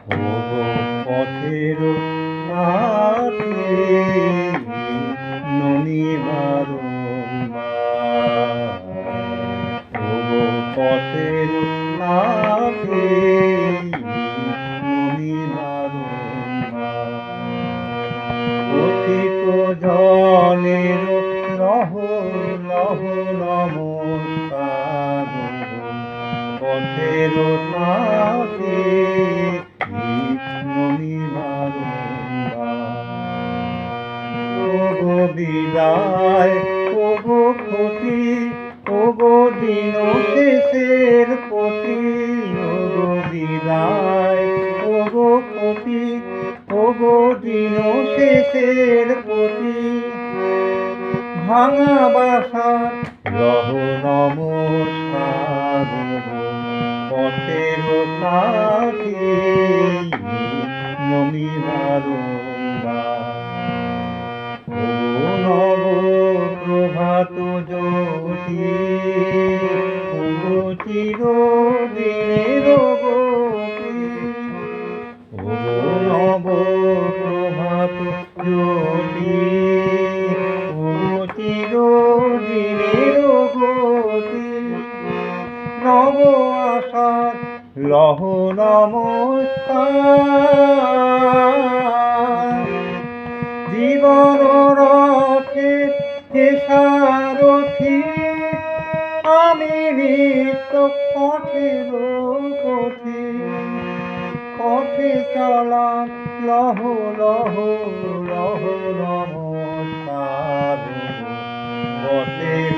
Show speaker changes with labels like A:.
A: ওগো পথের সাথী ননি বারংবার, ওগো পথের সাথী ননি বারংবার। পথিক জনের লহ লহ নমস্কার, পথের সাথী ননি বারংবার। ওগো বিদায়, ওগো ক্ষতি, ওগো দিন শেষের পতি, ওগো বিদায়, ওগো ক্ষতি, ওগো দিন শেষের পতি। ভাঙা বাসার লহ নমস্কার, পথের সাথী ননি বারংবার। ওগো নব প্রভাত জ্যোতি, ওগো চিরদিনের গতি, ওগো নব প্রভাত জ্যোতি, ওগো চিরদিনের গতি। নব আশার লহ নমস্কার, জীবন রথে হে সারথি, আমি নিত্য পথের পথি। পথে চলার লহ লহ লহ নমস্কার, পথের